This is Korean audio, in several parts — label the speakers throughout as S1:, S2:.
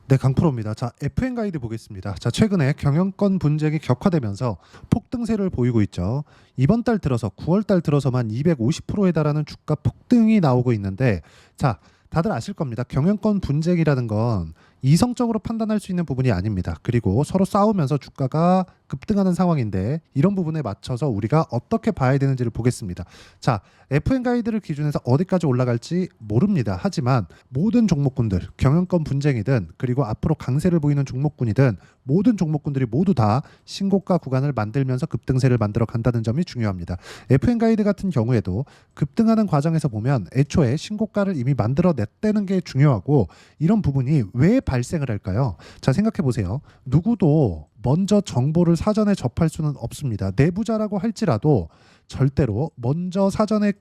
S1: 네, 강프로입니다. 자, FN 가이드 보겠습니다. 자, 최근에 경영권 분쟁이 격화되면서 폭등세를 보이고 있죠. 이번 달 들어서 9월 달 들어서만 250%에 달하는 주가 폭등이 나오고 있는데, 자, 다들 아실 겁니다. 경영권 분쟁이라는 건 이성적으로 판단할 수 있는 부분이 아닙니다. 그리고 서로 싸우면서 주가가 급등하는 상황인데 이런 부분에 맞춰서 우리가 어떻게 봐야 되는지를 보겠습니다. 자, FN 가이드를 기준해서 어디까지 올라갈지 모릅니다. 하지만 모든 종목군들, 경영권 분쟁이든 그리고 앞으로 강세를 보이는 종목군이든 모든 종목군들이 모두 다 신고가 구간을 만들면서 급등세를 만들어 간다는 점이 중요합니다. FN 가이드 같은 경우에도 급등하는 과정에서 보면 애초에 신고가를 이미 만들어 냈다는 게 중요하고 이런 부분이 왜 발생을 할까요? 자, 생각해 보세요. 누구도 먼저 정보를 사전에 접할 수는 없습니다. 내부자라고 할지라도 절대로 먼저 사전에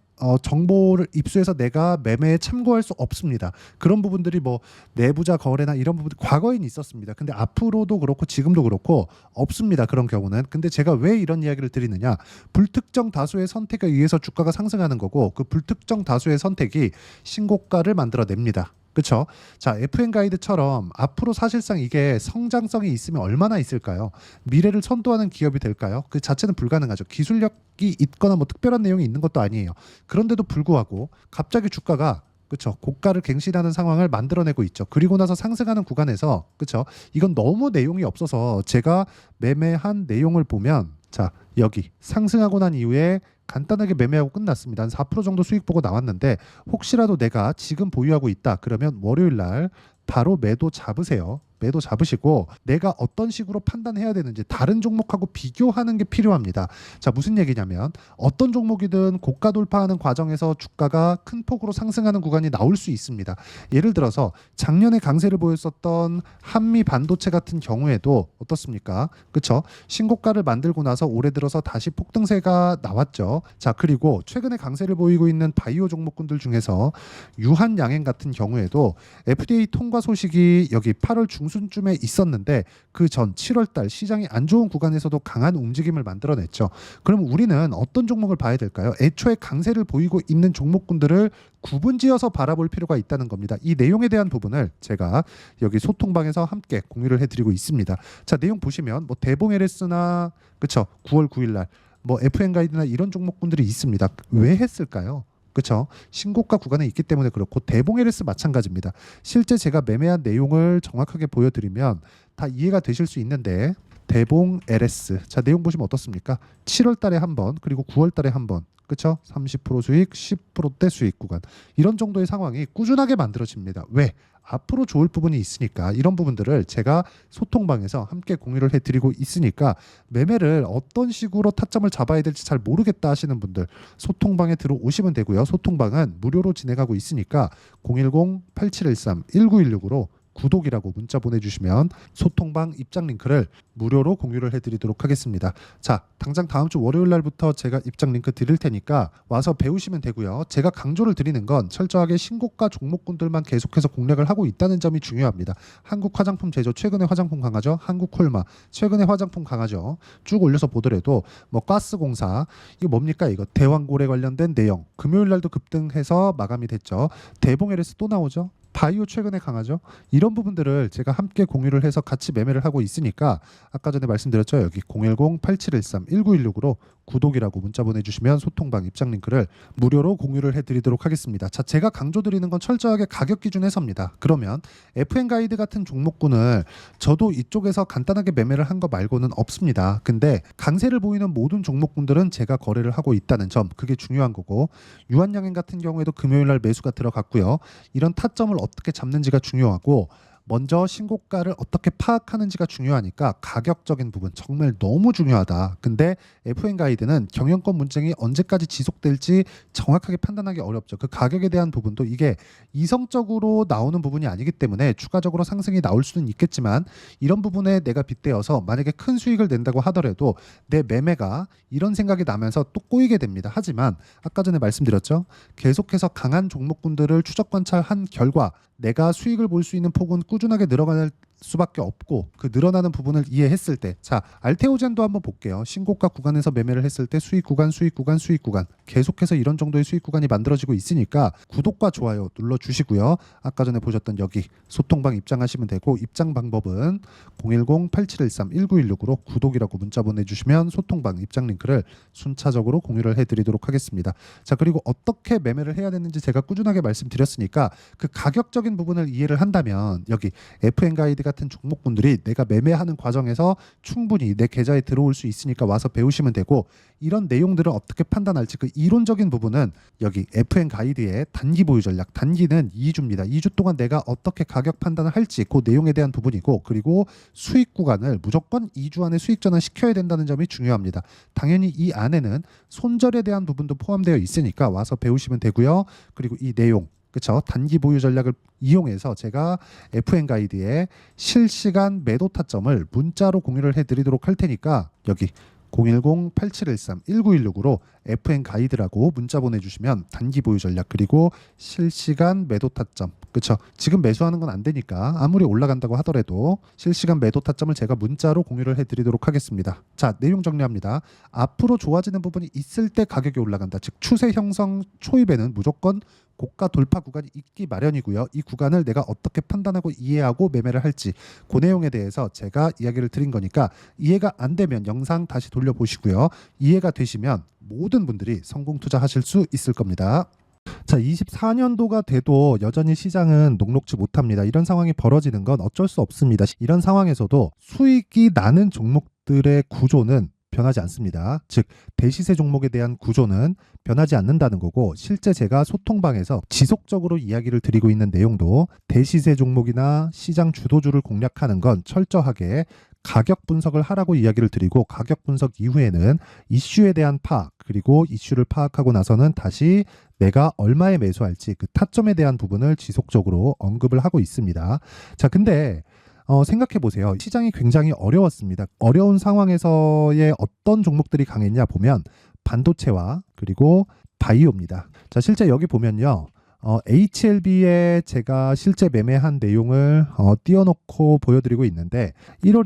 S1: 정보를 입수해서 내가 매매에 참고할 수 없습니다. 그런 부분들이 뭐 내부자 거래나 이런 부분들 과거에는 있었습니다. 근데 앞으로도 그렇고 지금도 그렇고 없습니다. 그런 경우는. 근데 제가 왜 이런 이야기를 드리느냐? 불특정 다수의 선택에 의해서 주가가 상승하는 거고 그 불특정 다수의 선택이 신고가를 만들어냅니다. 그렇죠? 자, FN 가이드처럼 앞으로 사실상 이게 성장성이 있으면 얼마나 있을까요? 미래를 선도하는 기업이 될까요? 그 자체는 불가능하죠. 기술력이 있거나 뭐 특별한 내용이 있는 것도 아니에요. 그런데도 불구하고 갑자기 주가가 그렇죠. 고가를 갱신하는 상황을 만들어내고 있죠. 그리고 나서 상승하는 구간에서 그렇죠. 이건 너무 내용이 없어서 제가 매매한 내용을 보면 자, 여기 상승하고 난 이후에 간단하게 매매하고 끝났습니다. 한 4% 정도 수익 보고 나왔는데 혹시라도 내가 지금 보유하고 있다. 그러면 월요일 날 바로 매도 잡으세요. 매도 잡으시고 내가 어떤 식으로 판단해야 되는지 다른 종목하고 비교하는 게 필요합니다. 자, 무슨 얘기냐면 어떤 종목이든 고가 돌파하는 과정에서 주가가 큰 폭으로 상승하는 구간이 나올 수 있습니다. 예를 들어서 작년에 강세를 보였었던 한미 반도체 같은 경우에도 어떻습니까? 그렇죠? 신고가를 만들고 나서 올해 들어서 다시 폭등세가 나왔죠. 자, 그리고 최근에 강세를 보이고 있는 바이오 종목군들 중에서 유한양행 같은 경우에도 FDA 통과 소식이 여기 8월 중순쯤에 있었는데 그 전 7월 달 시장이 안 좋은 구간에서도 강한 움직임을 만들어냈죠. 그럼 우리는 어떤 종목을 봐야 될까요? 애초에 강세를 보이고 있는 종목군들을 구분지어서 바라볼 필요가 있다는 겁니다. 이 내용에 대한 부분을 제가 여기 소통방에서 함께 공유를 해드리고 있습니다. 자, 내용 보시면 뭐 대봉 LS나 그쵸 9월 9일 날 뭐 FN 가이드나 이런 종목군들이 있습니다. 왜 했을까요? 그렇죠. 신고가 구간에 있기 때문에 그렇고 대봉 LS 마찬가지입니다. 실제 제가 매매한 내용을 정확하게 보여드리면 다 이해가 되실 수 있는데 대봉 LS 자 내용 보시면 어떻습니까? 7월 달에 한 번 그리고 9월 달에 한 번 그렇죠? 30% 수익, 10%대 수익 구간 이런 정도의 상황이 꾸준하게 만들어집니다. 왜? 앞으로 좋을 부분이 있으니까 이런 부분들을 제가 소통방에서 함께 공유를 해드리고 있으니까 매매를 어떤 식으로 타점을 잡아야 될지 잘 모르겠다 하시는 분들 소통방에 들어오시면 되고요. 소통방은 무료로 진행하고 있으니까 010-8713-1916으로 구독이라고 문자 보내주시면 소통방 입장 링크를 무료로 공유를 해드리도록 하겠습니다. 자, 당장 다음 주 월요일 날부터 제가 입장 링크 드릴 테니까 와서 배우시면 되고요. 제가 강조를 드리는 건 철저하게 신고가 종목군들만 계속해서 공략을 하고 있다는 점이 중요합니다. 한국 화장품 제조 최근에 화장품 강하죠. 한국 콜마 최근에 화장품 강하죠. 쭉 올려서 보더라도 뭐 가스공사 이거 뭡니까 이거 대왕고래 관련된 내용 금요일 날도 급등해서 마감이 됐죠. 대봉 LS 또 나오죠. 바이오 최근에 강하죠. 이런 부분들을 제가 함께 공유를 해서 같이 매매를 하고 있으니까 아까 전에 말씀드렸죠. 여기 010-8713-1916으로 구독이라고 문자 보내주시면 소통방 입장 링크를 무료로 공유를 해드리도록 하겠습니다. 자, 제가 강조드리는 건 철저하게 가격 기준에서입니다. 그러면 FN 가이드 같은 종목군을 저도 이쪽에서 간단하게 매매를 한 거 말고는 없습니다. 근데 강세를 보이는 모든 종목군들은 제가 거래를 하고 있다는 점 그게 중요한 거고 유한양행 같은 경우에도 금요일 날 매수가 들어갔고요. 이런 타점을 어떻게 잡는지가 중요하고 먼저 신고가를 어떻게 파악하는지가 중요하니까 가격적인 부분 정말 너무 중요하다. 근데 FN 가이드는 경영권 문쟁이 언제까지 지속될지 정확하게 판단하기 어렵죠. 그 가격에 대한 부분도 이게 이성적으로 나오는 부분이 아니기 때문에 추가적으로 상승이 나올 수는 있겠지만 이런 부분에 내가 빗대어서 만약에 큰 수익을 낸다고 하더라도 내 매매가 이런 생각이 나면서 또 꼬이게 됩니다. 하지만 아까 전에 말씀드렸죠. 계속해서 강한 종목군들을 추적 관찰한 결과 내가 수익을 볼 수 있는 폭은 꾸준하게 늘어갈 수밖에 없고 그 늘어나는 부분을 이해했을 때 자 알테오젠도 한번 볼게요. 신고가 구간에서 매매를 했을 때 수익 구간 수익 구간 수익 구간 계속해서 이런 정도의 수익 구간이 만들어지고 있으니까 구독과 좋아요 눌러주시고요. 아까 전에 보셨던 여기 소통방 입장하시면 되고 입장 방법은 010-8713-1916으로 구독이라고 문자 보내주시면 소통방 입장 링크를 순차적으로 공유를 해드리도록 하겠습니다. 자 그리고 어떻게 매매를 해야 되는지 제가 꾸준하게 말씀드렸으니까 그 가격적인 부분을 이해를 한다면 여기 FN 가이드 같은 종목분들이 내가 매매하는 과정에서 충분히 내 계좌에 들어올 수 있으니까 와서 배우시면 되고 이런 내용들을 어떻게 판단할지 그 이론적인 부분은 여기 FN 가이드의 단기 보유 전략 단기는 2주입니다. 2주 동안 내가 어떻게 가격 판단을 할지 그 내용에 대한 부분이고 그리고 수익 구간을 무조건 2주 안에 수익 전환 시켜야 된다는 점이 중요합니다. 당연히 이 안에는 손절에 대한 부분도 포함되어 있으니까 와서 배우시면 되고요. 그리고 이 내용 그렇죠. 단기 보유 전략을 이용해서 제가 FN 가이드의 실시간 매도 타점을 문자로 공유를 해드리도록 할 테니까 여기 010-8713-1916으로 FN 가이드라고 문자 보내주시면 단기 보유 전략 그리고 실시간 매도 타점 그렇죠. 지금 매수하는 건 안 되니까 아무리 올라간다고 하더라도 실시간 매도 타점을 제가 문자로 공유를 해드리도록 하겠습니다. 자 내용 정리합니다. 앞으로 좋아지는 부분이 있을 때 가격이 올라간다. 즉 추세 형성 초입에는 무조건 고가 돌파 구간이 있기 마련이고요. 이 구간을 내가 어떻게 판단하고 이해하고 매매를 할지 그 내용에 대해서 제가 이야기를 드린 거니까 이해가 안 되면 영상 다시 돌려보시고요. 이해가 되시면 모든 분들이 성공 투자하실 수 있을 겁니다. 자, 24년도가 돼도 여전히 시장은 녹록지 못합니다. 이런 상황이 벌어지는 건 어쩔 수 없습니다. 이런 상황에서도 수익이 나는 종목들의 구조는 변하지 않습니다. 즉 대시세 종목에 대한 구조는 변하지 않는다는 거고 실제 제가 소통방에서 지속적으로 이야기를 드리고 있는 내용도 대시세 종목이나 시장 주도주를 공략하는 건 철저하게 가격 분석을 하라고 이야기를 드리고 가격 분석 이후에는 이슈에 대한 파악 그리고 이슈를 파악하고 나서는 다시 내가 얼마에 매수할지 그 타점에 대한 부분을 지속적으로 언급을 하고 있습니다. 자 근데 생각해 보세요. 시장이 굉장히 어려웠습니다. 어려운 상황에서의 어떤 종목들이 강했냐 보면 반도체와 그리고 바이오입니다. 자, 실제 여기 보면요. HLB에 제가 실제 매매한 내용을 띄워놓고 보여드리고 있는데 1월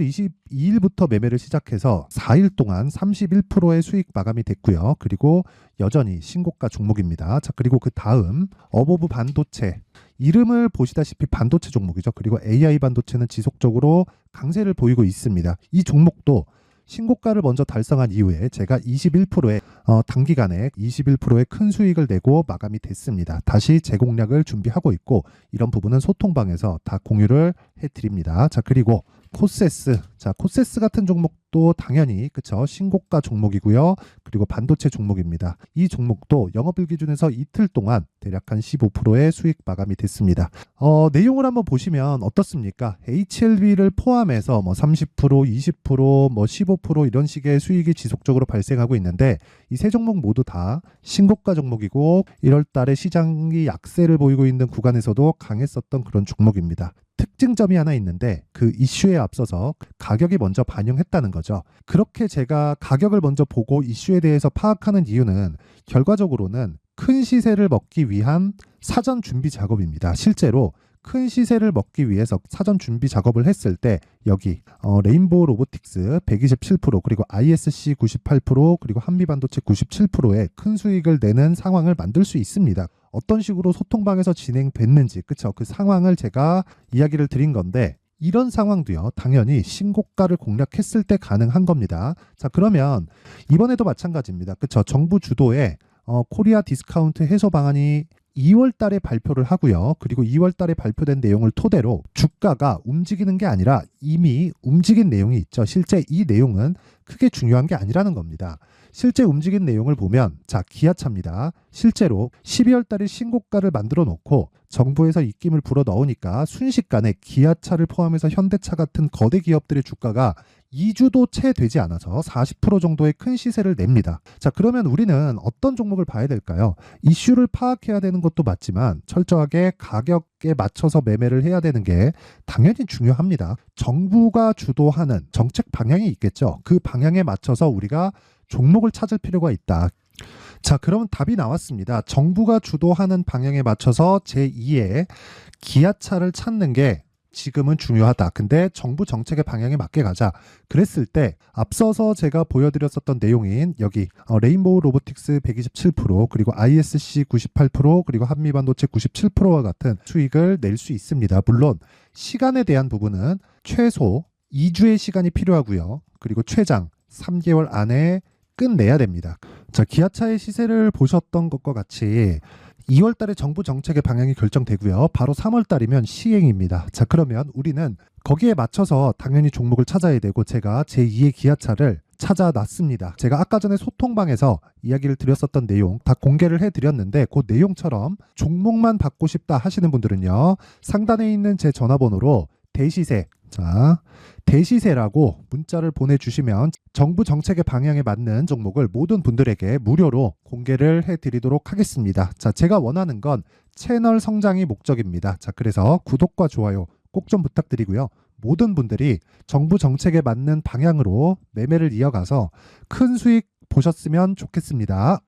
S1: 22일부터 매매를 시작해서 4일 동안 31%의 수익 마감이 됐고요. 그리고 여전히 신고가 종목입니다. 자, 그리고 그 다음 어보브 반도체 이름을 보시다시피 반도체 종목이죠. 그리고 AI 반도체는 지속적으로 강세를 보이고 있습니다. 이 종목도 신고가를 먼저 달성한 이후에 제가 21%의 단기간에 21%의 큰 수익을 내고 마감이 됐습니다. 다시 재공략을 준비하고 있고 이런 부분은 소통방에서 다 공유를 해드립니다. 자 그리고 코세스 자 코세스 같은 종목도 당연히 그쵸 신고가 종목이고요. 그리고 반도체 종목입니다. 이 종목도 영업일 기준에서 이틀 동안 대략 한 15%의 수익 마감이 됐습니다. 내용을 한번 보시면 어떻습니까? HLB를 포함해서 뭐 30%, 20%, 뭐 15% 이런 식의 수익이 지속적으로 발생하고 있는데 이 세 종목 모두 다 신고가 종목이고 1월 달에 시장이 약세를 보이고 있는 구간에서도 강했었던 그런 종목입니다. 특징점이 하나 있는데 그 이슈에 앞서서 가격이 먼저 반영했다는 거죠. 그렇게 제가 가격을 먼저 보고 이슈에 대해서 파악하는 이유는 결과적으로는 큰 시세를 먹기 위한 사전 준비 작업입니다. 실제로 큰 시세를 먹기 위해서 사전 준비 작업을 했을 때 여기 레인보우 로보틱스 127% 그리고 ISC 98% 그리고 한미반도체 97%의 큰 수익을 내는 상황을 만들 수 있습니다. 어떤 식으로 소통방에서 진행됐는지 그쵸 그 상황을 제가 이야기를 드린 건데 이런 상황도요 당연히 신고가를 공략했을 때 가능한 겁니다. 자 그러면 이번에도 마찬가지입니다. 그쵸 정부 주도의 코리아 디스카운트 해소 방안이 2월 달에 발표를 하고요. 그리고 2월 달에 발표된 내용을 토대로 주가가 움직이는 게 아니라 이미 움직인 내용이 있죠. 실제 이 내용은 크게 중요한 게 아니라는 겁니다. 실제 움직인 내용을 보면 자 기아차입니다. 실제로 12월 달에 신고가를 만들어 놓고 정부에서 입김을 불어 넣으니까 순식간에 기아차를 포함해서 현대차 같은 거대 기업들의 주가가 2주도 채 되지 않아서 40% 정도의 큰 시세를 냅니다. 자 그러면 우리는 어떤 종목을 봐야 될까요? 이슈를 파악해야 되는 것도 맞지만 철저하게 가격에 맞춰서 매매를 해야 되는 게 당연히 중요합니다. 정부가 주도하는 정책 방향이 있겠죠. 그 방향에 맞춰서 우리가 종목을 찾을 필요가 있다. 자 그러면 답이 나왔습니다. 정부가 주도하는 방향에 맞춰서 제2의 기아차를 찾는 게 지금은 중요하다. 근데 정부 정책의 방향에 맞게 가자. 그랬을 때 앞서서 제가 보여드렸었던 내용인 여기 레인보우 로보틱스 127% 그리고 ISC 98% 그리고 한미반도체 97%와 같은 수익을 낼 수 있습니다. 물론 시간에 대한 부분은 최소 2주의 시간이 필요하고요. 그리고 최장 3개월 안에 끝내야 됩니다. 자, 기아차의 시세를 보셨던 것과 같이 2월 달에 정부 정책의 방향이 결정되고요. 바로 3월 달이면 시행입니다. 자, 그러면 우리는 거기에 맞춰서 당연히 종목을 찾아야 되고 제가 제2의 기아차를 찾아놨습니다. 제가 아까 전에 소통방에서 이야기를 드렸었던 내용 다 공개를 해드렸는데 그 내용처럼 종목만 받고 싶다 하시는 분들은요. 상단에 있는 제 전화번호로 대시세, 자, 대시세라고 문자를 보내주시면 정부 정책의 방향에 맞는 종목을 모든 분들에게 무료로 공개를 해드리도록 하겠습니다. 자, 제가 원하는 건 채널 성장이 목적입니다. 자, 그래서 구독과 좋아요 꼭 좀 부탁드리고요. 모든 분들이 정부 정책에 맞는 방향으로 매매를 이어가서 큰 수익 보셨으면 좋겠습니다.